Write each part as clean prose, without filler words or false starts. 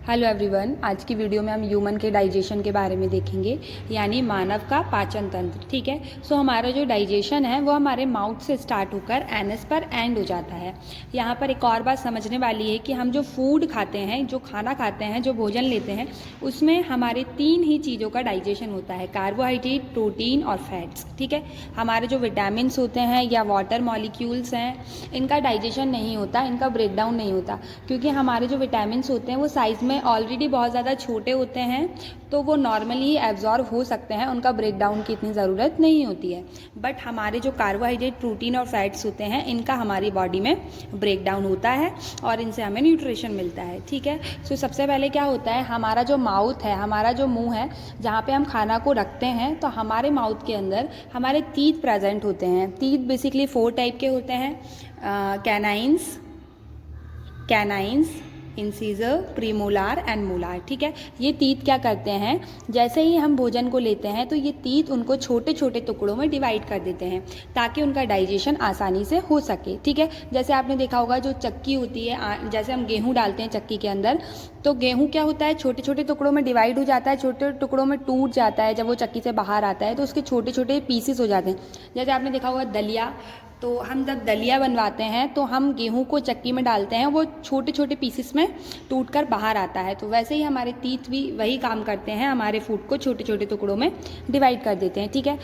Hello everyone, आज की video में हम ह्यूमन के डाइजेशन के बारे में देखेंगे, यानी मानव का पाचन तंत्र। ठीक है, सो हमारा जो डाइजेशन है वो हमारे माउथ से स्टार्ट होकर एनस पर एंड हो जाता है। यहाँ पर एक और बात समझने वाली है कि हम जो फूड खाते हैं, जो खाना खाते हैं, जो भोजन लेते हैं, उसमें हमारे 3 ही चीज़ों का डाइजेशन होता है: कार्बोहाइड्रेट, प्रोटीन और फैट्स। ठीक है, हमारे जो विटामिन्स होते हैं या वाटर मॉलिक्यूल्स हैं, इनका डाइजेशन नहीं होता, इनका ब्रेकडाउन नहीं होता, क्योंकि हमारे जो विटामिन्स होते हैं वो साइज़ में ऑलरेडी बहुत ज़्यादा छोटे होते हैं, तो वो नॉर्मली ही एब्जॉर्ब हो सकते हैं, उनका ब्रेकडाउन की इतनी ज़रूरत नहीं होती है। बट हमारे जो कार्बोहाइड्रेट, प्रोटीन और फैट्स होते हैं, इनका हमारी बॉडी में ब्रेकडाउन होता है और इनसे हमें न्यूट्रिशन मिलता है। ठीक है, सो सबसे पहले क्या होता है, हमारा जो माउथ है, हमारा जो मुंह है, जहाँ पे हम खाना को रखते हैं, तो हमारे माउथ के अंदर हमारे टीथ प्रेजेंट होते हैं। टीथ बेसिकली 4 टाइप के होते हैं: canines, incisor, premolar and molar. ठीक है, ये टीथ क्या करते हैं, जैसे ही हम भोजन को लेते हैं तो ये टीथ उनको छोटे छोटे टुकड़ों में डिवाइड कर देते हैं ताकि उनका डाइजेशन आसानी से हो सके। ठीक है, जैसे आपने देखा होगा जो चक्की होती है, जैसे हम गेहूं डालते हैं चक्की के अंदर, तो गेहूं क्या होता है, छोटे छोटे टुकड़ों में डिवाइड हो जाता है, छोटे टुकड़ों में टूट जाता है। जब वो चक्की से बाहर आता है तो उसके छोटे छोटे पीसेस हो जाते हैं। जैसे आपने देखा होगा दलिया, तो हम जब दलिया बनवाते हैं तो हम गेहूं को चक्की में डालते हैं, वो छोटे छोटे पीसेस में टूटकर बाहर आता है। तो वैसे ही हमारे टीथ भी वही काम करते हैं, हमारे फूड को छोटे छोटे टुकड़ों में डिवाइड कर देते हैं। ठीक है,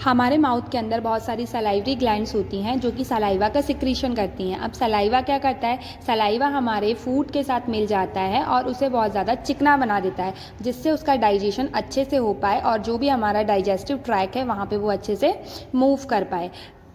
हमारे माउथ के अंदर बहुत सारी सलाइवरी ग्लैंड्स होती हैं जो कि सलाइवा का सिक्रीशन करती हैं। अब सलाइवा क्या करता है, सलाइवा हमारे फूड के साथ मिल जाता है और उसे बहुत ज़्यादा चिकना बना देता है, जिससे उसका डाइजेशन अच्छे से हो पाए और जो भी हमारा डाइजेस्टिव ट्रैक है वहाँ पे वो अच्छे से मूव कर पाए।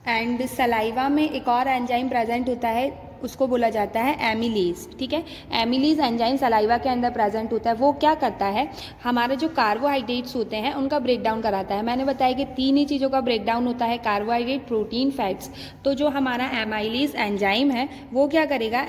एंड सलाइवा में एक और एंजाइम प्रेजेंट होता है, उसको बोला जाता है एमिलीज। ठीक है, एमिलीज एंजाइम सलाइवा के अंदर प्रेजेंट होता है। वो क्या करता है, हमारे जो कार्बोहाइड्रेट्स होते हैं उनका ब्रेकडाउन कराता है। मैंने बताया कि 3 ही चीज़ों का ब्रेकडाउन होता है: कार्बोहाइड्रेट, प्रोटीन, फैट्स। तो जो हमारा एमाइलीज एंजाइम है वो क्या करेगा,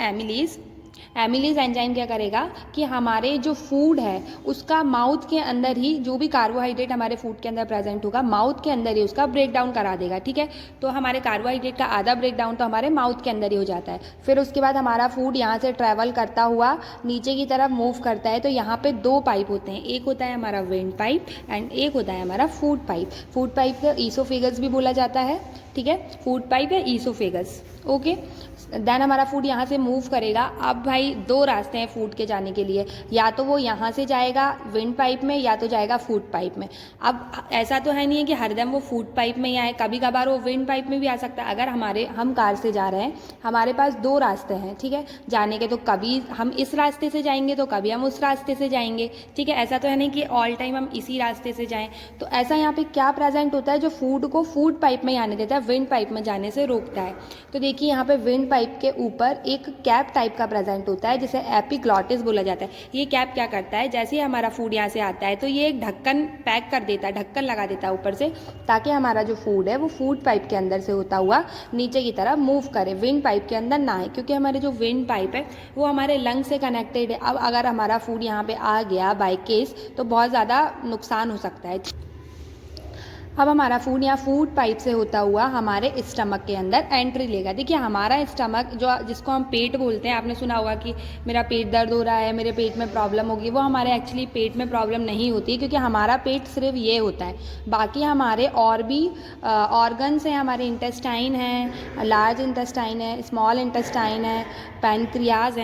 एमिलीज एंजाइम क्या करेगा कि हमारे जो फूड है उसका माउथ के अंदर ही, जो भी कार्बोहाइड्रेट हमारे फूड के अंदर प्रेजेंट होगा, माउथ के अंदर ही उसका ब्रेकडाउन करा देगा। ठीक है, तो हमारे कार्बोहाइड्रेट का आधा ब्रेकडाउन तो हमारे माउथ के अंदर ही हो जाता है। फिर उसके बाद हमारा फूड यहाँ से ट्रैवल करता हुआ नीचे की तरफ मूव करता है, तो यहाँ पे 2 पाइप होते हैं, एक होता है हमारा वेंट पाइप एंड एक होता है हमारा फूड पाइप। फूड पाइप का ईसोफेगस भी बोला जाता है। ठीक है, फूड पाइप है ईसोफेगस। ओके, देन हमारा फूड यहाँ से मूव करेगा। अब भाई 2 रास्ते हैं फूड के जाने के लिए, या तो वो यहाँ से जाएगा विंड पाइप में या तो जाएगा फूड पाइप में। अब ऐसा तो है नहीं है कि हरदम वो फूड पाइप में ही आए, कभी कभार वो विंड पाइप में भी आ सकता है। अगर हम कार से जा रहे हैं, हमारे पास 2 रास्ते हैं, ठीक है, जाने के, तो कभी हम इस रास्ते से जाएंगे तो कभी हम उस रास्ते से जाएंगे। ठीक है, ऐसा तो है नहीं कि ऑल टाइम हम इसी रास्ते से जाएं। तो ऐसा यहाँ पे क्या प्रेजेंट होता है जो फूड को फूड पाइप में आने देता है, विंड पाइप में जाने से रोकता है। तो देखिए यहाँ पे विंड पाइप के ऊपर एक कैप टाइप का प्रेजेंट होता है जिसे एपिग्लॉटिस बोला जाता है। ये कैप क्या करता है, जैसे ही हमारा फूड यहाँ से आता है तो ये एक ढक्कन पैक कर देता है, ढक्कन लगा देता है ऊपर से, ताकि हमारा जो फूड है वो फूड पाइप के अंदर से होता हुआ नीचे की तरफ मूव करे, विंड पाइप के अंदर ना आए, क्योंकि हमारे जो विंड पाइप है वो हमारे लंग से कनेक्टेड है। अब अगर हमारा फूड यहाँ पे आ गया बाई केस तो बहुत ज़्यादा नुकसान हो सकता है। अब हमारा फूड यहाँ फूड पाइप से होता हुआ हमारे स्टमक के अंदर एंट्री लेगा। देखिए हमारा स्टमक, जो जिसको हम पेट बोलते हैं, आपने सुना होगा कि मेरा पेट दर्द हो रहा है, मेरे पेट में प्रॉब्लम होगी, वो हमारे एक्चुअली पेट में प्रॉब्लम नहीं होती, क्योंकि हमारा पेट सिर्फ ये होता है। बाकी हमारे और भी ऑर्गन्स हैं, हमारे इंटेस्टाइन हैं, लार्ज इंटेस्टाइन है, स्मॉल इंटेस्टाइन है, पैनक्रियाज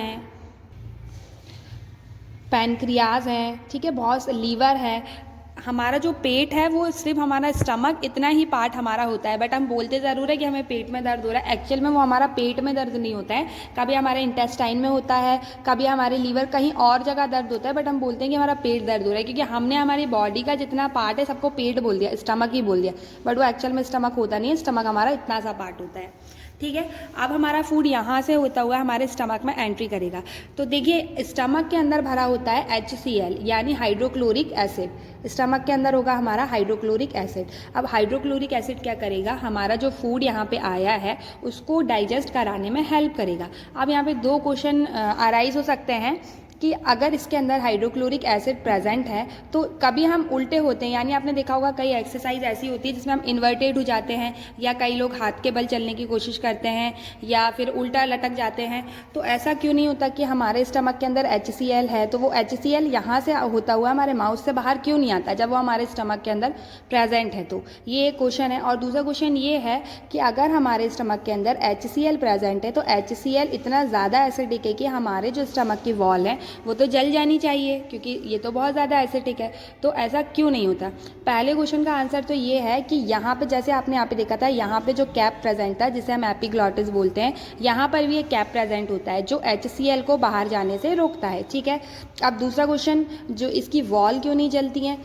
हैं, ठीक है, बहुत लीवर है। हमारा जो पेट है वो सिर्फ हमारा स्टमक, इतना ही पार्ट हमारा होता है। बट हम बोलते ज़रूर है कि हमें पेट में दर्द हो रहा है, एक्चुअल में वो हमारा पेट में दर्द नहीं होता है, कभी हमारे इंटेस्टाइन में होता है, कभी हमारे लीवर, कहीं और जगह दर्द होता है, बट हम बोलते हैं कि हमारा पेट दर्द हो रहा है, क्योंकि हमने हमारी बॉडी का जितना पार्ट है सबको पेट बोल दिया, स्टमक ही बोल दिया, बट वो एक्चुअल में स्टमक होता नहीं है, स्टमक हमारा इतना सा पार्ट होता है। ठीक है, अब हमारा फूड यहाँ से होता हुआ हमारे स्टमक में एंट्री करेगा। तो देखिए स्टमक के अंदर भरा होता है HCl यानी हाइड्रोक्लोरिक एसिड। स्टमक के अंदर होगा हमारा हाइड्रोक्लोरिक एसिड। अब हाइड्रोक्लोरिक एसिड क्या करेगा, हमारा जो फूड यहाँ पे आया है उसको डाइजेस्ट कराने में हेल्प करेगा। अब यहाँ पे 2 क्वेश्चन अराइज हो सकते हैं कि अगर इसके अंदर हाइड्रोक्लोरिक एसिड प्रेजेंट है तो कभी हम उल्टे होते हैं, यानी आपने देखा होगा कई एक्सरसाइज ऐसी होती है जिसमें हम इन्वर्टेड हो जाते हैं, या कई लोग हाथ के बल चलने की कोशिश करते हैं या फिर उल्टा लटक जाते हैं। तो ऐसा क्यों नहीं होता कि हमारे स्टमक के अंदर HCl है, तो वो HCl यहाँ से होता हुआ हमारे माउथ से बाहर क्यों नहीं आता जब वो हमारे स्टमक के अंदर प्रेजेंट है। तो ये एक क्वेश्चन है। और दूसरा क्वेश्चन ये है कि अगर हमारे स्टमक के अंदर HCl प्रेजेंट है तो HCl इतना ज़्यादा एसिडिक है कि हमारे जो स्टमक की वॉल है वो तो जल जानी चाहिए, क्योंकि ये तो बहुत ज़्यादा एसिडिक है। तो ऐसा क्यों नहीं होता? पहले क्वेश्चन का आंसर तो ये है कि यहाँ पे जैसे आपने यहाँ पे देखा था, यहाँ पे जो कैप प्रेजेंट था जिसे हम एपिग्लॉटिस बोलते हैं, यहाँ पर भी एक कैप प्रेजेंट होता है जो HCl को बाहर जाने से रोकता है। ठीक है। अब दूसरा क्वेश्चन, जो इसकी वॉल क्यों नहीं जलती हैं?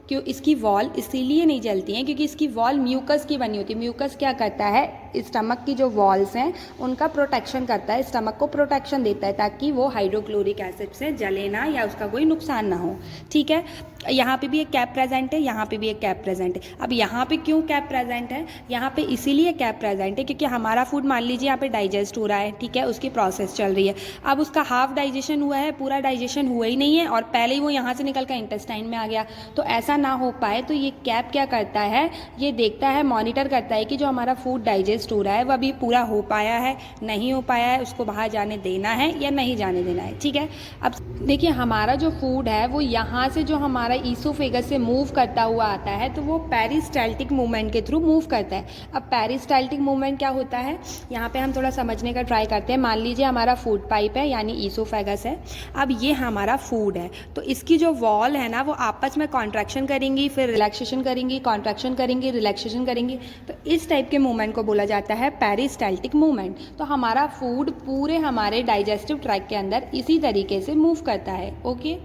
क्यों इसकी वॉल इसीलिए नहीं जलती हैं क्योंकि इसकी वॉल म्यूकस की बनी होती है। म्यूकस क्या करता है? स्टमक की जो वॉल्स हैं उनका प्रोटेक्शन करता है, स्टमक को प्रोटेक्शन देता है ताकि वो हाइड्रोक्लोरिक एसिड से जले ना या उसका कोई नुकसान ना हो। ठीक है। यहाँ पे भी एक कैप प्रेजेंट है, यहाँ पे भी एक कैप प्रेजेंट है। अब यहाँ पे क्यों कैप प्रेजेंट है? यहाँ पे इसीलिए कैप प्रेजेंट है क्योंकि हमारा फूड मान लीजिए यहाँ पे डाइजेस्ट हो रहा है, ठीक है, उसकी प्रोसेस चल रही है। अब उसका हाफ डाइजेशन हुआ है, पूरा डाइजेशन हुआ ही नहीं है और पहले ही वो यहाँ से निकल कर इंटेस्टाइन में आ गया। तो ऐसा ना हो पाए तो ये कैप क्या करता है, ये देखता है, मॉनिटर करता है कि जो हमारा फूड डाइजेस्ट हो रहा है वह अभी पूरा हो पाया है, नहीं हो पाया है, उसको बाहर जाने देना है या नहीं जाने देना है। ठीक है। अब देखिए हमारा जो फूड है वो यहाँ से जो हमारा ईसोफेगस से मूव करता हुआ आता है तो वो पेरिस्टाल्टिक मूवमेंट के थ्रू मूव करता है। अब पेरिस्टाल्टिक मूवमेंट क्या होता है, यहाँ पे हम थोड़ा समझने का ट्राई करते हैं। मान लीजिए हमारा फूड पाइप है यानी ईसोफेगस है, अब ये हमारा फूड है, तो इसकी जो वॉल है ना वो आपस में कॉन्ट्रैक्शन करेंगी, फिर रिलैक्सेशन करेंगी, कॉन्ट्रैक्शन करेंगी, रिलैक्सेशन करेंगी। तो इस टाइप के मूवमेंट को बोला जाता है पेरिस्टाल्टिक मूवमेंट। तो हमारा फूड पूरे हमारे डाइजेस्टिव ट्रैक्ट के अंदर इसी तरीके से मूव करता है। ओके।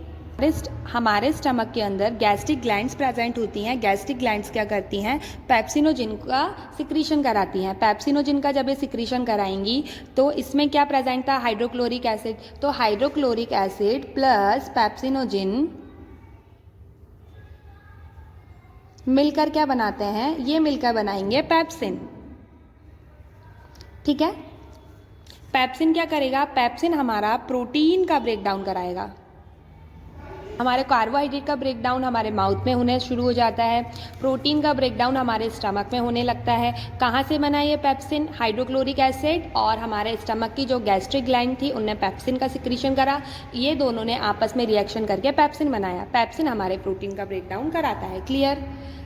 हमारे स्टमक के अंदर गैस्ट्रिक ग्लैंड्स प्रेजेंट होती हैं। गैस्ट्रिक ग्लैंड्स क्या करती हैं? पेप्सिनोजिन का सिक्रीशन कराती हैं। पेप्सिनोजिन का जब ये सिक्रीशन कराएंगी तो इसमें क्या प्रेजेंट था? Hydrochloric acid. तो हाइड्रोक्लोरिक एसिड प्लस पेप्सिनोजिन मिलकर क्या बनाते हैं? ये मिलकर बनाएंगे पेप्सिन। ठीक है। पेप्सिन क्या करेगा? पेप्सिन हमारा प्रोटीन का ब्रेक डाउन कराएगा। हमारे कार्बोहाइड्रेट का ब्रेक डाउन हमारे माउथ में होने शुरू हो जाता है, प्रोटीन का ब्रेक डाउन हमारे स्टमक में होने लगता है। कहाँ से बना ये पेप्सिन? हाइड्रोक्लोरिक एसिड और हमारे स्टमक की जो गैस्ट्रिक ग्लैंड थी उनने पेप्सिन का सिक्रीशन करा, ये दोनों ने आपस में रिएक्शन करके पेप्सिन बनाया। पेप्सिन हमारे प्रोटीन का ब्रेक डाउन कराता है। क्लियर।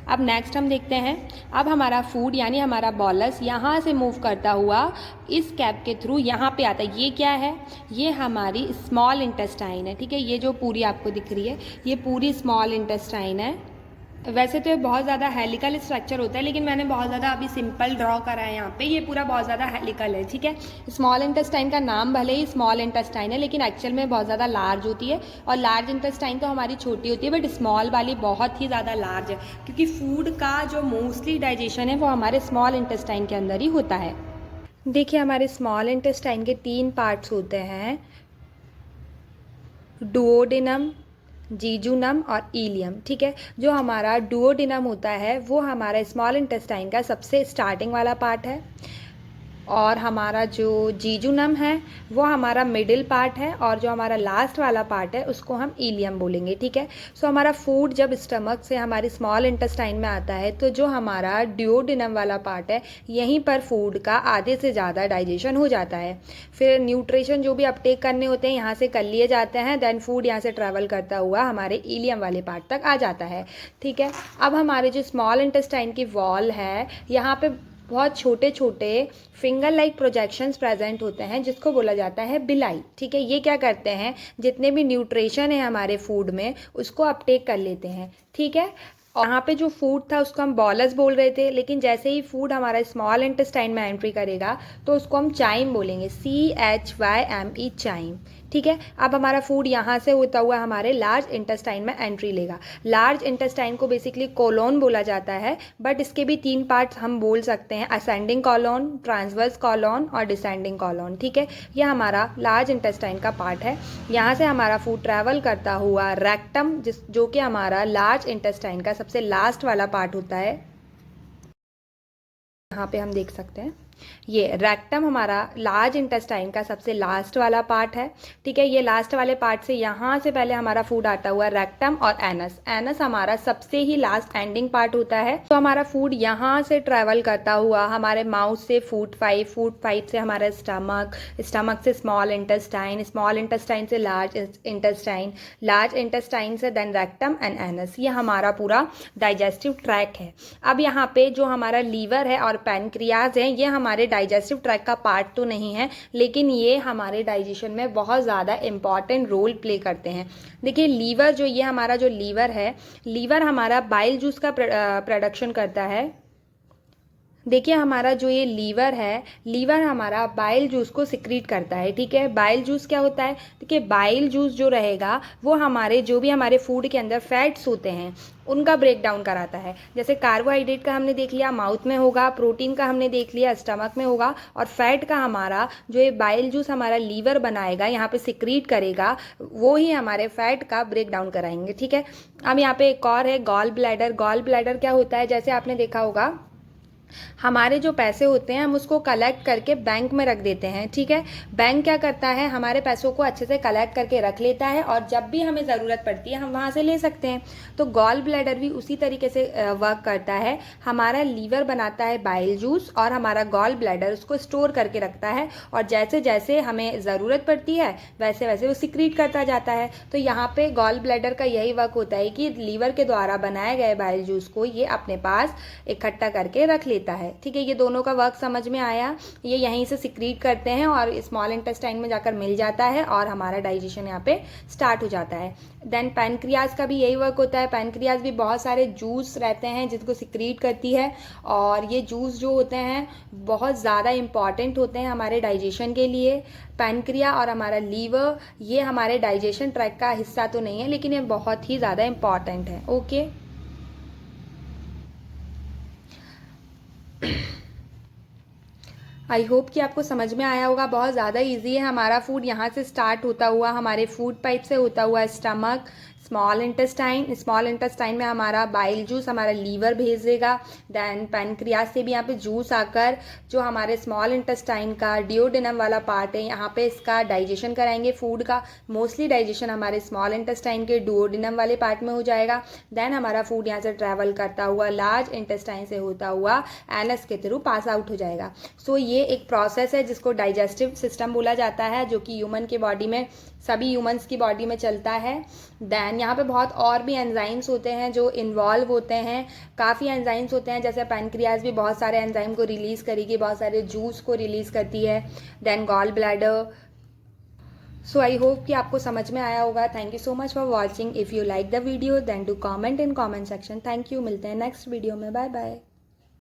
अब नेक्स्ट हम देखते हैं, अब हमारा फूड यानी हमारा बॉलस यहाँ से मूव करता हुआ इस कैप के थ्रू यहाँ पे आता है। ये क्या है? ये हमारी स्मॉल इंटेस्टाइन है। ठीक है। ये जो पूरी आपको दिख रही है ये पूरी स्मॉल इंटेस्टाइन है। वैसे तो ये बहुत ज़्यादा हेलिकल स्ट्रक्चर होता है लेकिन मैंने बहुत ज़्यादा अभी सिंपल ड्रॉ करा है यहाँ पे। ये पूरा बहुत ज़्यादा हेलिकल है। ठीक है। स्मॉल इंटेस्टाइन का नाम भले ही स्मॉल इंटेस्टाइन है लेकिन एक्चुअल में बहुत ज़्यादा लार्ज होती है, और लार्ज इंटेस्टाइन तो हमारी छोटी होती है बट स्मॉल वाली बहुत ही ज़्यादा लार्ज है, क्योंकि फूड का जो मोस्टली डाइजेशन है वो हमारे स्मॉल इंटेस्टाइन के अंदर ही होता है। देखिए हमारे स्मॉल इंटेस्टाइन के 3 पार्ट्स होते हैं, डुओडेनम, जीजुनम और इलियम। ठीक है। जो हमारा डुओडेनम होता है वो हमारा स्मॉल इंटेस्टाइन का सबसे स्टार्टिंग वाला पार्ट है, और हमारा जो जीजुनम है वो हमारा मिडिल पार्ट है, और जो हमारा लास्ट वाला पार्ट है उसको हम इलियम बोलेंगे। ठीक है। सो हमारा फूड जब स्टमक से हमारी स्मॉल इंटेस्टाइन में आता है तो जो हमारा डुओडेनम वाला पार्ट है यहीं पर फूड का आधे से ज़्यादा डाइजेशन हो जाता है। फिर न्यूट्रिशन जो भी अपटेक करने होते हैं यहाँ से कर लिए जाते हैं, देन फूड यहाँ से ट्रैवल करता हुआ हमारे इलियम वाले पार्ट तक आ जाता है। ठीक है। अब हमारे जो स्मॉल इंटेस्टाइन की वॉल है यहाँ पे बहुत छोटे छोटे फिंगर लाइक प्रोजेक्शंस प्रेजेंट होते हैं जिसको बोला जाता है बिलाई। ठीक है। ये क्या करते हैं? जितने भी न्यूट्रिशन है हमारे फूड में उसको अपटेक कर लेते हैं। ठीक है। और यहाँ पे जो फूड था उसको हम बॉलस बोल रहे थे, लेकिन जैसे ही फूड हमारा स्मॉल इंटेस्टाइन में एंट्री करेगा तो उसको हम चाइम बोलेंगे, CHYME, चाइम। ठीक है। अब हमारा फूड यहाँ से होता हुआ हमारे लार्ज इंटेस्टाइन में एंट्री लेगा। लार्ज इंटेस्टाइन को बेसिकली कोलोन बोला जाता है, बट इसके भी 3 पार्ट्स हम बोल सकते हैं, असेंडिंग कॉलोन, ट्रांसवर्स कॉलोन और डिसेंडिंग कॉलोन। ठीक है। ये हमारा लार्ज इंटेस्टाइन का पार्ट है। यहाँ से हमारा फूड ट्रैवल करता हुआ रेक्टम, जो कि हमारा लार्ज इंटेस्टाइन का सबसे लास्ट वाला पार्ट होता है, यहाँ पे हम देख सकते हैं ये रेक्टम हमारा लार्ज इंटेस्टाइन का सबसे लास्ट वाला पार्ट है, ठीक है। ये लास्ट वाले पार्ट से यहाँ से पहले हमारा फूड आता हुआ रेक्टम और एनस। एनस हमारा सबसे ही लास्ट एंडिंग पार्ट होता है। तो हमारा फूड यहाँ से ट्रेवल करता हुआ हमारे माउथ से फूड पाइप से हमारा स्टमक से स्मॉल इंटेस्टाइन से लार्ज इंटेस्टाइन से देन रेक्टम एंड एनस। ये हमारा पूरा डाइजेस्टिव ट्रैक है। अब यहाँ पे जो हमारा लीवर है और पैनक्रियाज है, ये हमारे डाइजेस्टिव ट्रैक का पार्ट तो नहीं है, लेकिन ये हमारे डाइजेशन में बहुत ज़्यादा इम्पॉर्टेंट रोल प्ले करते हैं। देखिए लीवर जो ये हमारा जो लीवर है, लीवर हमारा बाइल जूस का प्रोडक्शन करता है। देखिए हमारा जो ये लीवर है, लीवर हमारा बाइल जूस को सिक्रीट करता है, ठीक है। बाइल जूस क्या होता है? देखिए बाइल जूस जो रहेगा वो हमारे जो भी हमारे फूड के अंदर फैट्स होते हैं उनका ब्रेक डाउन कराता है। जैसे कार्बोहाइड्रेट का हमने देख लिया माउथ में होगा, प्रोटीन का हमने देख लिया स्टमक में होगा, और फैट का हमारा जो ये बाइल जूस हमारा लीवर बनाएगा, यहाँ पे सिक्रीट करेगा, वो ही हमारे फैट का ब्रेक डाउन कराएंगे, ठीक है। अब यहाँ पे एक और है गॉल ब्लैडर। गॉल ब्लैडर क्या होता है? जैसे आपने देखा होगा हमारे जो पैसे होते हैं हम उसको कलेक्ट करके बैंक में रख देते हैं, ठीक है। बैंक क्या करता है? हमारे पैसों को अच्छे से कलेक्ट करके रख लेता है और जब भी हमें ज़रूरत पड़ती है हम वहाँ से ले सकते हैं। तो गॉल ब्लैडर भी उसी तरीके से वर्क करता है। हमारा लीवर बनाता है बाइल जूस और हमारा गॉल ब्लैडर उसको स्टोर करके रखता है, और जैसे जैसे हमें ज़रूरत पड़ती है वैसे वैसे वो सिक्रीट करता जाता है। तो यहाँ पे गॉल ब्लैडर का यही वर्क होता है कि लीवर के द्वारा बनाए गए बाइल जूस को ये अपने पास इकट्ठा करके रख लेता है, ठीक है। ये दोनों का वर्क समझ में आया। ये यहीं से सिक्रीट करते हैं और स्मॉल इंटेस्टाइन में जाकर मिल जाता है और हमारा डाइजेशन यहाँ पे स्टार्ट हो जाता है। देन पैनक्रियाज का भी यही वर्क होता है। पैनक्रियाज भी बहुत सारे जूस रहते हैं जिसको सिक्रीट करती है, और ये जूस जो होते हैं बहुत ज़्यादा इंपॉर्टेंट होते हैं हमारे डाइजेशन के लिए। पैनक्रिया और हमारा लीवर ये हमारे डाइजेशन ट्रैक का हिस्सा तो नहीं है, लेकिन ये बहुत ही ज़्यादा इंपॉर्टेंट है, ओके। आई होप कि आपको समझ में आया होगा। बहुत ज़्यादा इजी है। हमारा फूड यहाँ से स्टार्ट होता हुआ हमारे फूड पाइप से होता हुआ स्टमक, स्मॉल इंटेस्टाइन में हमारा बाइल जूस हमारा लीवर भेज देगा। देन पैनक्रियाज से भी यहाँ पे जूस आकर जो हमारे स्मॉल इंटेस्टाइन का डिओडेनम वाला पार्ट है यहाँ पे इसका डाइजेशन कराएंगे फूड का। मोस्टली डाइजेशन हमारे स्मॉल इंटेस्टाइन के डिओडेनम वाले पार्ट में हो जाएगा। देन हमारा फूड यहाँ से ट्रैवल करता हुआ लार्ज इंटेस्टाइन से होता हुआ एनस के थ्रू पास आउट हो जाएगा। सो ये एक प्रोसेस है जिसको डाइजेस्टिव सिस्टम बोला जाता है, जो कि ह्यूमन के बॉडी में सभी ह्यूमंस की बॉडी में चलता है। देन यहाँ पे बहुत और भी एंजाइम्स होते हैं जो इन्वॉल्व होते हैं। काफ़ी एंजाइम्स होते हैं, जैसे पैनक्रियाज भी बहुत सारे एंजाइम को रिलीज़ करेगी, बहुत सारे जूस को रिलीज़ करती है। Then gall bladder. So I hope कि आपको समझ में आया होगा। Thank you so much for watching. If you like the video then do comment in comment section. Thank you. मिलते हैं नेक्स्ट वीडियो में। Bye bye.